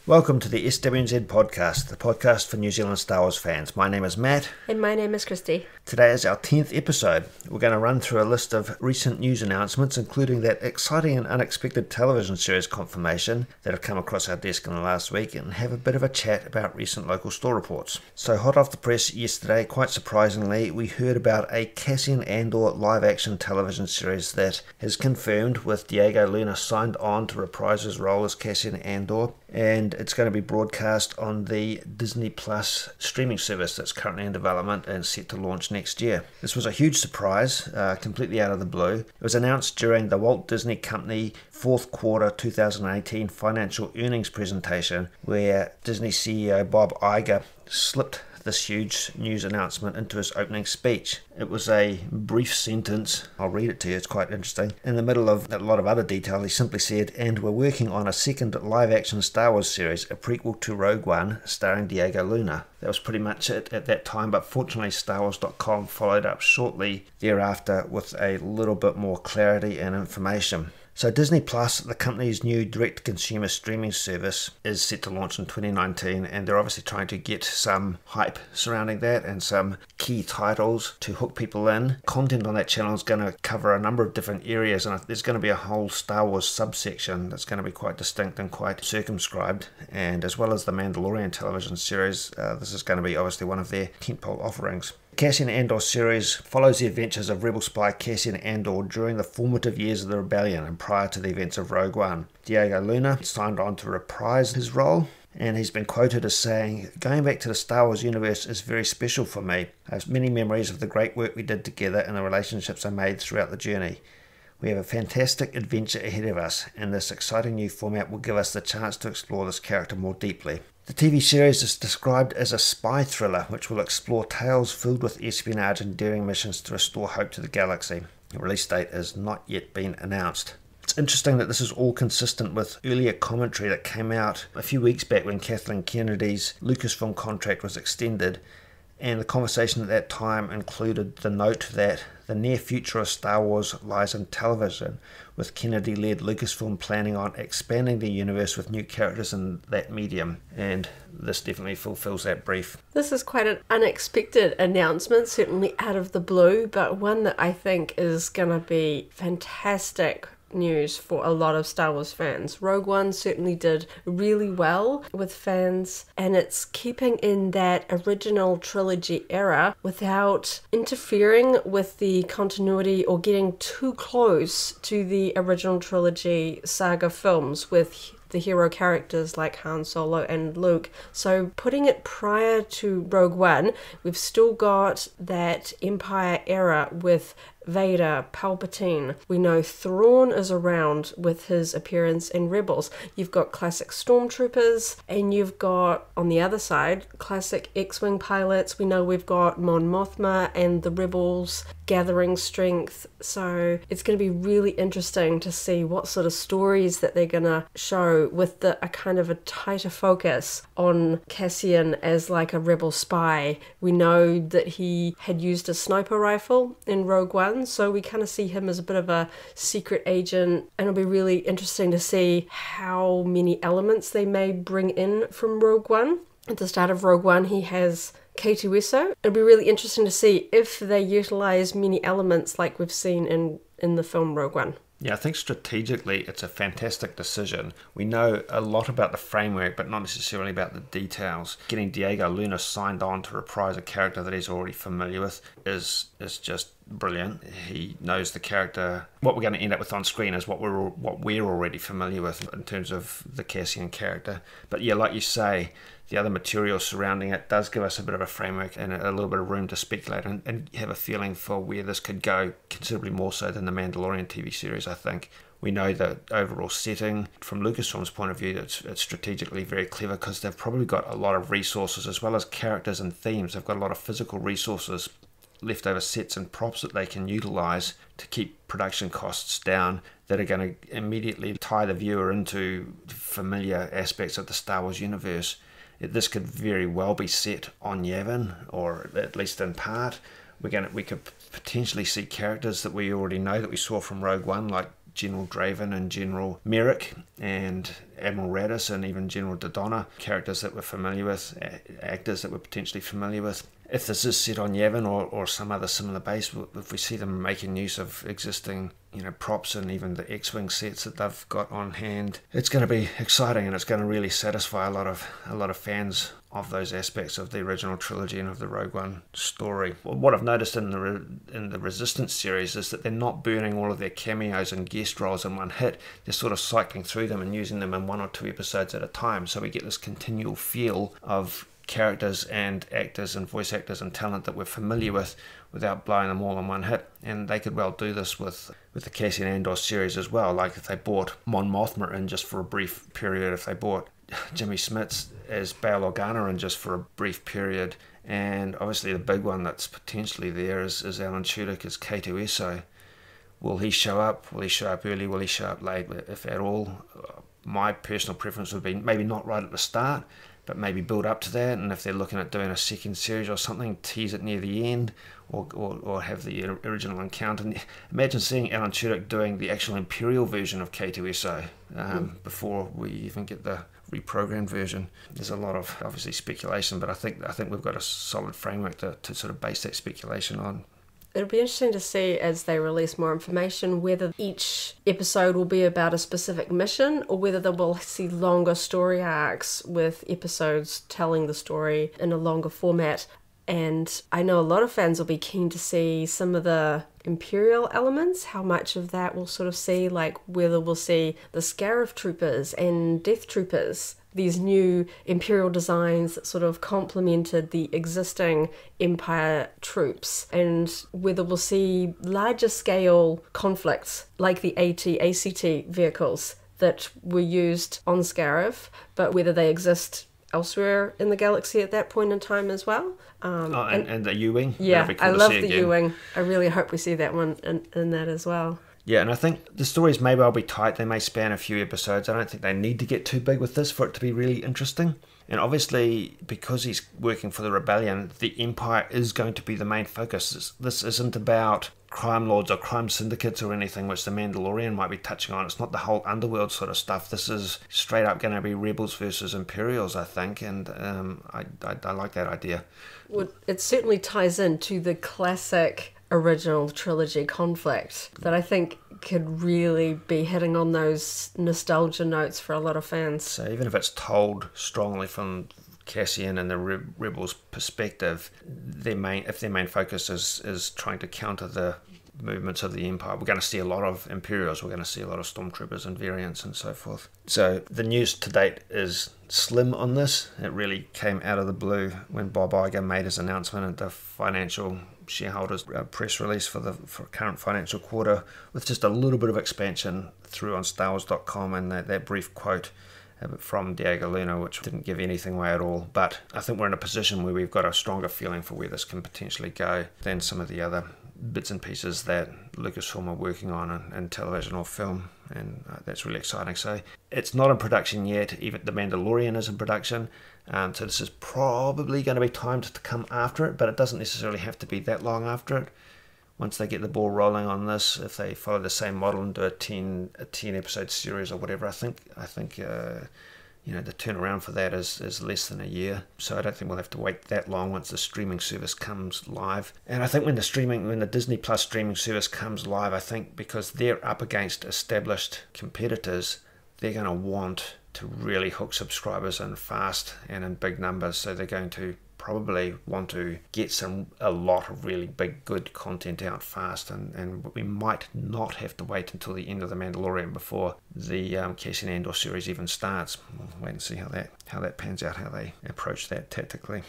Welcome to the SWNZ Podcast, the podcast for New Zealand Star Wars fans. My name is Matt. And my name is Christy. Today is our 10th episode. We're going to run through a list of recent news announcements, including that exciting and unexpected television series confirmation that have come across our desk in the last week, and have a bit of a chat about recent local store reports. So hot off the press yesterday, quite surprisingly, we heard about a Cassian Andor live-action television series that is confirmed, with Diego Luna signed on to reprise his role as Cassian Andor, and it's going to be broadcast on the Disney Plus streaming service that's currently in development and set to launch next year. This was a huge surprise, completely out of the blue. It was announced during the Walt Disney Company fourth quarter 2018 financial earnings presentation, where Disney CEO Bob Iger slipped this huge news announcement into his opening speech. It was a brief sentence. I'll read it to you, it's quite interesting. In the middle of a lot of other detail, he simply said, "And we're working on a second live-action Star Wars series, a prequel to Rogue One, starring Diego Luna." That was pretty much it at that time, but fortunately StarWars.com followed up shortly thereafter with a little bit more clarity and information. So Disney Plus, the company's new direct-to-consumer streaming service, is set to launch in 2019, and they're obviously trying to get some hype surrounding that and some key titles to hook people in. Content on that channel is going to cover a number of different areas, and there's going to be a whole Star Wars subsection that's going to be quite distinct and quite circumscribed, and as well as the Mandalorian television series, this is going to be obviously one of their tentpole offerings. Cassian Andor series follows the adventures of rebel spy Cassian Andor during the formative years of the rebellion and prior to the events of Rogue One. Diego Luna signed on to reprise his role, and he's been quoted as saying, "Going back to the Star Wars universe is very special for me. I have many memories of the great work we did together and the relationships I made throughout the journey. We have a fantastic adventure ahead of us, and this exciting new format will give us the chance to explore this character more deeply." The TV series is described as a spy thriller which will explore tales filled with espionage and daring missions to restore hope to the galaxy. The release date has not yet been announced. It's interesting that this is all consistent with earlier commentary that came out a few weeks back when Kathleen Kennedy's Lucasfilm contract was extended, and the conversation at that time included the note that the near future of Star Wars lies in television, with Kennedy-led Lucasfilm planning on expanding the universe with new characters in that medium, and this definitely fulfills that brief. This is quite an unexpected announcement, certainly out of the blue, but one that I think is going to be fantastic news for a lot of Star Wars fans. Rogue One certainly did really well with fans, and it's keeping in that original trilogy era without interfering with the continuity or getting too close to the original trilogy saga films with the hero characters like Han Solo and Luke. So putting it prior to Rogue One, we've still got that Empire era with Vader, Palpatine. We know Thrawn is around with his appearance in Rebels. You've got classic stormtroopers, and you've got, on the other side, classic X-Wing pilots. We know we've got Mon Mothma and the Rebels gathering strength. So it's going to be really interesting to see what sort of stories that they're going to show with a kind of a tighter focus on Cassian as like a rebel spy. We know that he had used a sniper rifle in Rogue One, so we kind of see him as a bit of a secret agent, and it'll be really interesting to see how many elements they may bring in from Rogue One. At the start of Rogue One, he has K2SO. It'll be really interesting to see if they utilize many elements like we've seen in the film Rogue One. Yeah, I think strategically it's a fantastic decision. We know a lot about the framework, but not necessarily about the details. Getting Diego Luna signed on to reprise a character that he's already familiar with is just brilliant. He knows the character. What we're going to end up with on screen is what we're already familiar with in terms of the Cassian character. But yeah, like you say, the other material surrounding it does give us a bit of a framework and a little bit of room to speculate and have a feeling for where this could go, considerably more so than the Mandalorian TV series, I think. We know the overall setting from Lucasfilm's point of view, it's strategically very clever because they've probably got a lot of resources as well as characters and themes. They've got a lot of physical resources, leftover sets and props that they can utilize to keep production costs down that are going to immediately tie the viewer into familiar aspects of the Star Wars universe. This could very well be set on Yavin, or at least in part. We could potentially see characters that we already know that we saw from Rogue One, like General Draven and General Merrick and Admiral Radis and even General Dodonna, characters that we're familiar with, actors that we're potentially familiar with. If this is set on Yavin or some other similar base, if we see them making use of existing props and even the X-Wing sets that they've got on hand, it's going to be exciting, and it's going to really satisfy a lot of fans of those aspects of the original trilogy and of the Rogue One story. What I've noticed in the Resistance series is that they're not burning all of their cameos and guest roles in one hit. They're sort of cycling through them and using them in 1 or 2 episodes at a time, so we get this continual feel of characters and actors and voice actors and talent that we're familiar with without blowing them all in one hit. And they could well do this with the Cassian Andor series as well. Like if they brought Mon Mothma in just for a brief period, if they brought Jimmy Smits as Bail Organa in just for a brief period, and obviously the big one that's potentially there is Alan Tudyk as K2SO. Will he show up? Will he show up early? Will he show up late? If at all? My personal preference would be maybe not right at the start, but maybe build up to that, and if they're looking at doing a second series or something, tease it near the end, or have the original encounter. Imagine seeing Alan Tudyk doing the actual Imperial version of K2SO before we even get the reprogrammed version. There's a lot of obviously speculation, but I think we've got a solid framework to sort of base that speculation on. It'll be interesting to see as they release more information whether each episode will be about a specific mission or whether they will see longer story arcs with episodes telling the story in a longer format. And I know a lot of fans will be keen to see some of the Imperial elements, how much of that we'll sort of see, like whether we'll see the Scarif troopers and Death troopers, these new Imperial designs that sort of complemented the existing Empire troops, and whether we'll see larger scale conflicts like the AT-ACT vehicles that were used on Scarif, but whether they exist elsewhere in the galaxy at that point in time as well. And the U-Wing. Yeah, cool, I love the U-Wing. I really hope we see that one in that as well. Yeah, and I think the stories may well be tight. They may span a few episodes. I don't think they need to get too big with this for it to be really interesting. And obviously, because he's working for the Rebellion, the Empire is going to be the main focus. This isn't about crime lords or crime syndicates or anything, which the Mandalorian might be touching on. It's not the whole underworld sort of stuff. This is straight up going to be rebels versus Imperials, I think, and I like that idea. Well, it certainly ties into the classic original trilogy conflict that I think could really be hitting on those nostalgia notes for a lot of fans. So even if it's told strongly from Cassian and the rebels' perspective, if their main focus is trying to counter the movements of the Empire, we're going to see a lot of Imperials, we're going to see a lot of Stormtroopers and variants and so forth. So the news to date is slim on this. It really came out of the blue when Bob Iger made his announcement at the financial shareholders press release for current financial quarter, with just a little bit of expansion through on StarWars.com and that brief quote from Diego Luna, which didn't give anything away at all. But I think we're in a position where we've got a stronger feeling for where this can potentially go than some of the other bits and pieces that Lucasfilm are working on in television or film, and that's really exciting. So it's not in production yet. Even The Mandalorian is in production, so this is probably going to be timed to come after it, but it doesn't necessarily have to be that long after it. Once they get the ball rolling on this, if they follow the same model and do a 10 episode series or whatever, I think the turnaround for that is less than a year. So I don't think we'll have to wait that long once the streaming service comes live. And I think when the Disney Plus streaming service comes live, I think because they're up against established competitors, they're going to want to really hook subscribers in fast and in big numbers. So they're going to probably want to get a lot of really big, good content out fast, and we might not have to wait until the end of The Mandalorian before the Cassian Andor series even starts. We'll wait and see how that pans out, how they approach that tactically.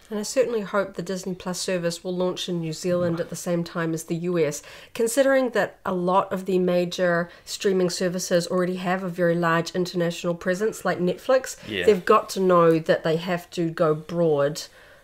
And I certainly hope the Disney Plus service will launch in New Zealand at the same time as the US, considering that a lot of the major streaming services already have a very large international presence, like Netflix. Yeah. They've got to know that they have to go broad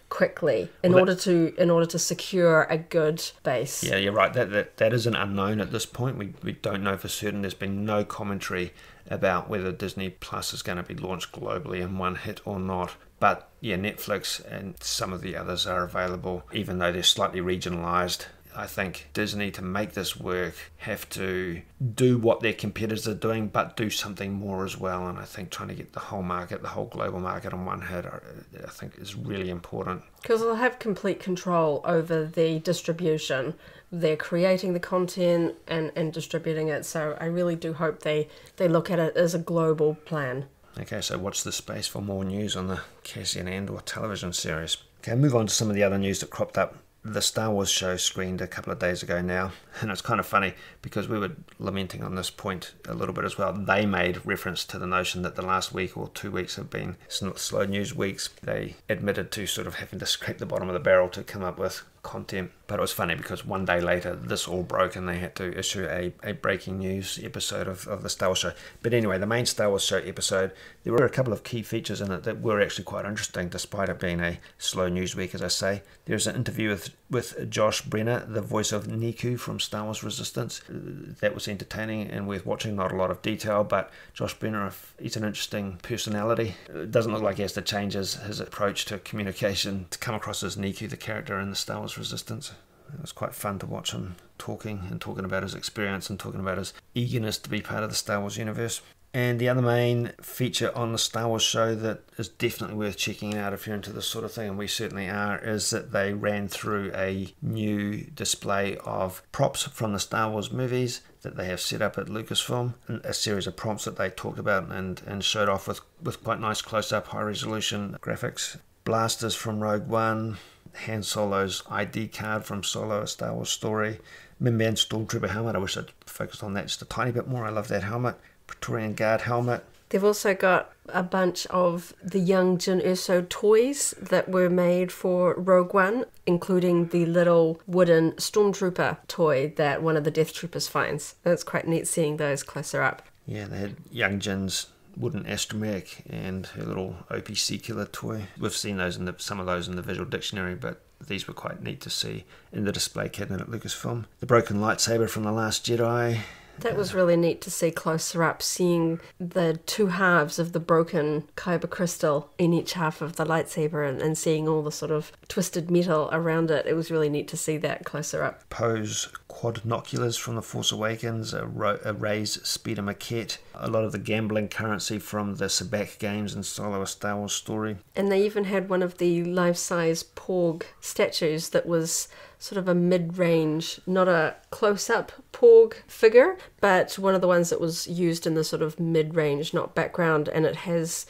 quickly in order to secure a good base. Yeah, you're right. That is an unknown at this point. We don't know for certain. There's been no commentary about whether Disney Plus is going to be launched globally in one hit or not. But yeah, Netflix and some of the others are available, even though they're slightly regionalized. I think Disney, to make this work, have to do what their competitors are doing, but do something more as well. And I think trying to get the whole market, the whole global market on one hit, I think is really important. Because they'll have complete control over the distribution. They're creating the content and distributing it. So I really do hope they look at it as a global plan. Okay, so watch the space for more news on the Cassian Andor television series. Okay, move on to some of the other news that cropped up. The Star Wars show screened a couple of days ago now, and it's kind of funny because we were lamenting on this point a little bit as well. They made reference to the notion that the last week or 2 weeks have been slow news weeks. They admitted to sort of having to scrape the bottom of the barrel to come up with content, but it was funny because one day later this all broke and they had to issue a breaking news episode of the Star Wars show. But anyway, the main Star Wars show episode, there were a couple of key features in it that were actually quite interesting despite it being a slow news week, as I say. There's an interview with Josh Brenner, the voice of Niku from Star Wars Resistance. That was entertaining and worth watching. Not a lot of detail, but Josh Brenner, he's an interesting personality. It doesn't look like he has to change his approach to communication to come across as Niku, the character in the Star Wars Resistance. It was quite fun to watch him talking about his experience and talking about his eagerness to be part of the Star Wars universe. And the other main feature on the Star Wars show that is definitely worth checking out if you're into this sort of thing, and we certainly are, is that they ran through a new display of props from the Star Wars movies that they have set up at Lucasfilm, a series of prompts that they talked about and showed off with quite nice close-up, high-resolution graphics. Blasters from Rogue One, Han Solo's ID card from Solo: A Star Wars Story, Min-Man Stormtrooper helmet. I wish I'd focused on that just a tiny bit more. I love that helmet. Praetorian Guard helmet. They've also got a bunch of the young Jyn Erso toys that were made for Rogue One, including the little wooden Stormtrooper toy that one of the Death Troopers finds. And it's quite neat seeing those closer up. Yeah, they had young Jyn's wooden astromech and her little OPC killer toy. We've seen those some of those in the visual dictionary, but these were quite neat to see in the display cabinet at Lucasfilm. The broken lightsaber from The Last Jedi. That was really neat to see closer up, seeing the two halves of the broken kyber crystal in each half of the lightsaber and seeing all the sort of twisted metal around it. It was really neat to see that closer up. Poe's quadnoculars from The Force Awakens, a Rey's speeder maquette, a lot of the gambling currency from the Sabacc games and Solo: A Star Wars Story. And they even had one of the life-size Porg statues that was sort of a mid-range, not a close-up Porg figure, but one of the ones that was used in the sort of mid-range, not background, and it has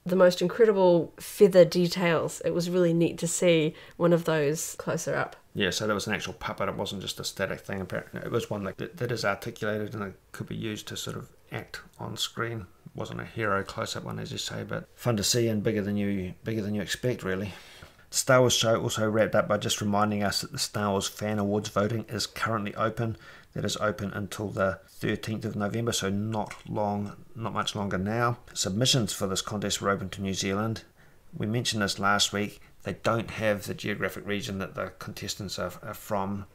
the most incredible feather details. It was really neat to see one of those closer up. Yeah, so that was an actual puppet. It wasn't just a static thing. Apparently, it was one that is articulated and it could be used to sort of act on screen. It wasn't a hero close-up one, as you say, but fun to see and bigger than you expect, really. The Star Wars show also wrapped up by just reminding us that the Star Wars Fan Awards voting is currently open. That is open until the 13th of November, so not much longer now. Submissions for this contest were open to New Zealand. We mentioned this last week. They don't have the geographic region that the contestants are from,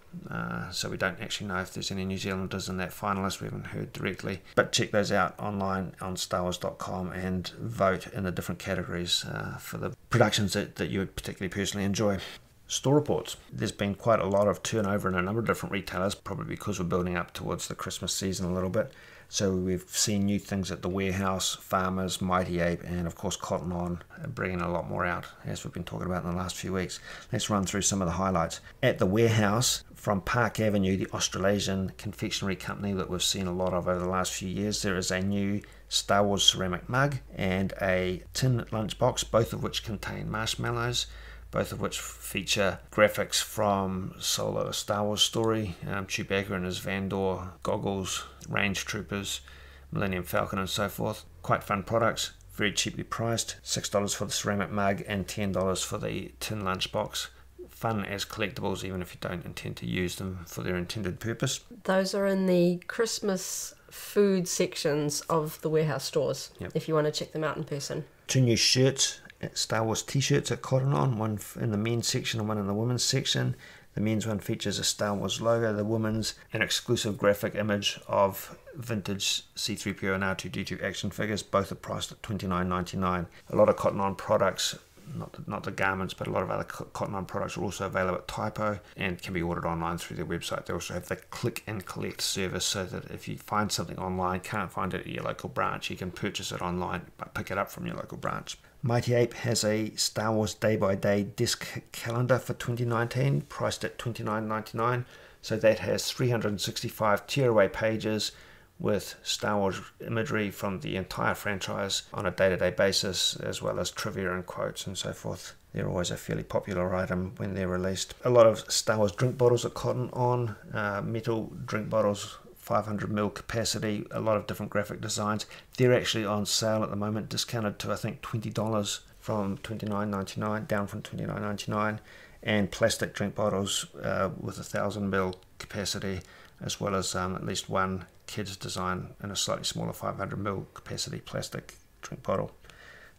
so we don't actually know if there's any New Zealanders in that finalist. We haven't heard directly. But check those out online on StarWars.com and vote in the different categories for the productions that you would particularly personally enjoy. Store reports. There's been quite a lot of turnover in a number of different retailers, probably because we're building up towards the Christmas season a little bit. So we've seen new things at The Warehouse, Farmers, Mighty Ape, and of course Cotton On, bringing a lot more out, as we've been talking about in the last few weeks. Let's run through some of the highlights. At The Warehouse, from Park Avenue, the Australasian confectionery company that we've seen a lot of over the last few years, there is a new Star Wars ceramic mug and a tin lunchbox, both of which contain marshmallows, both of which feature graphics from Solo: A Star Wars Story, Chewbacca and his Vandor goggles, Range Troopers, Millennium Falcon and so forth. Quite fun products, very cheaply priced, $6 for the ceramic mug and $10 for the tin lunchbox. Fun as collectibles even if you don't intend to use them for their intended purpose. Those are in the Christmas food sections of the Warehouse stores, if you want to check them out in person. 2 new shirts. Star Wars t-shirts at Cotton On, one in the men's section and one in the women's section. The men's one features a Star Wars logo, the women's an exclusive graphic image of vintage C-3PO and R2-D2 action figures. Both are priced at $29.99. A lot of Cotton On products not the garments, but a lot of other Cotton On products are also available at Typo and can be ordered online through their website. They also have the click and collect service, so that if you find something online, can't find it at your local branch, you can purchase it online but pick it up from your local branch. Mighty Ape has a Star Wars day-by-day disc calendar for 2019, priced at $29.99. So that has 365 tearaway pages with Star Wars imagery from the entire franchise on a day-to-day basis, as well as trivia and quotes and so forth. They're always a fairly popular item when they're released. A lot of Star Wars drink bottles at Cotton On, metal drink bottles, 500ml capacity, a lot of different graphic designs. They're actually on sale at the moment, discounted to I think $20 from $29.99, down from $29.99. And plastic drink bottles with 1,000ml capacity, as well as at least one kids design in a slightly smaller 500ml capacity plastic drink bottle.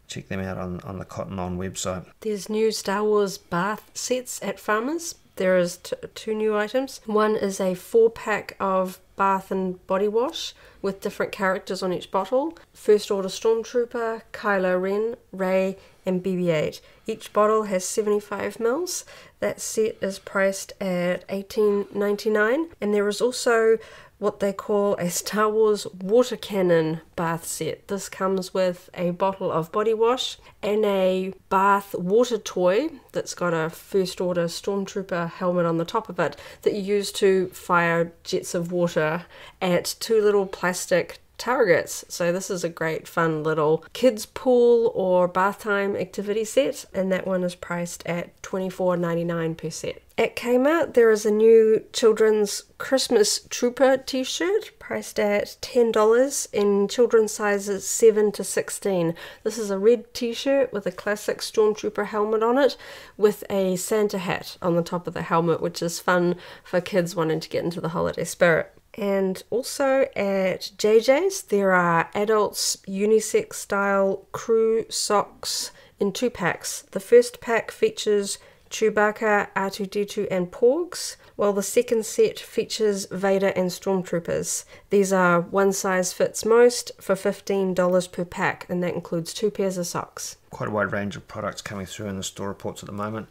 Check them out on the Cotton On website. There's new Star Wars bath sets at Farmers. There is two new items. One is a 4-pack of bath and body wash with different characters on each bottle. First Order Stormtrooper, Kylo Ren, Rey, and BB-8. Each bottle has 75 mils. That set is priced at $18.99. And there is also what they call a Star Wars water cannon bath set. This comes with a bottle of body wash and a bath water toy that's got a First Order Stormtrooper helmet on the top of it that you use to fire jets of water at 2 little plastic targets. So this is a great fun little kids pool or bath time activity set, and that one is priced at $24.99 per set. At Kmart there is a new children's Christmas Trooper t-shirt priced at $10 in children's sizes 7 to 16. This is a red t-shirt with a classic Stormtrooper helmet on it with a Santa hat on the top of the helmet, which is fun for kids wanting to get into the holiday spirit. And also at JJ's there are adults unisex style crew socks in 2 packs. The first pack features Chewbacca, R2-D2 and Porgs, while the second set features Vader and Stormtroopers. These are one size fits most for $15 per pack, and that includes 2 pairs of socks. Quite a wide range of products coming through in the store reports at the moment.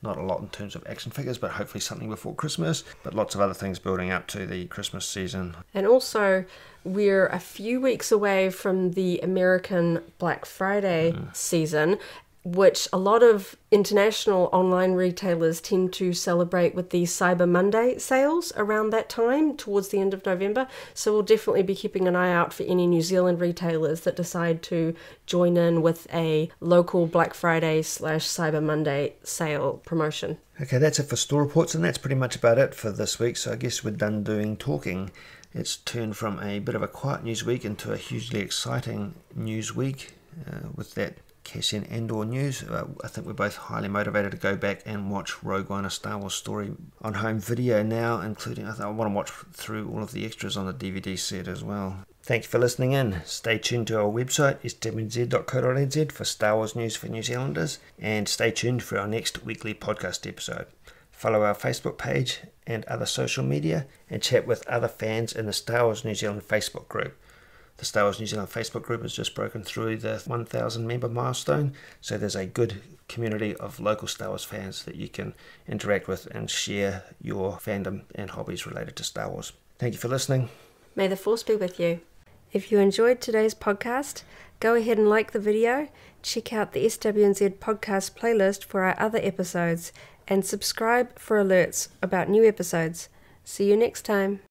Not a lot in terms of action figures, but hopefully something before Christmas. But lots of other things building up to the Christmas season. And also, we're a few weeks away from the American Black Friday season, which a lot of international online retailers tend to celebrate with the Cyber Monday sales around that time, towards the end of November. So we'll definitely be keeping an eye out for any New Zealand retailers that decide to join in with a local Black Friday / Cyber Monday sale promotion. Okay, that's it for store reports, and that's pretty much about it for this week. So I guess we're done doing talking. It's turned from a bit of a quiet news week into a hugely exciting news week with that Cassian Andor news. I think we're both highly motivated to go back and watch Rogue One, a Star Wars story, on home video now, including I want to watch through all of the extras on the DVD set as well. Thank you for listening in. Stay tuned to our website, SWNZ.co.nz, for Star Wars news for New Zealanders, and stay tuned for our next weekly podcast episode. Follow our Facebook page and other social media, and chat with other fans in the Star Wars New Zealand Facebook group. The Star Wars New Zealand Facebook group has just broken through the 1,000 member milestone, so there's a good community of local Star Wars fans that you can interact with and share your fandom and hobbies related to Star Wars. Thank you for listening. May the Force be with you. If you enjoyed today's podcast, go ahead and like the video, check out the SWNZ Podcast playlist for our other episodes, and subscribe for alerts about new episodes. See you next time.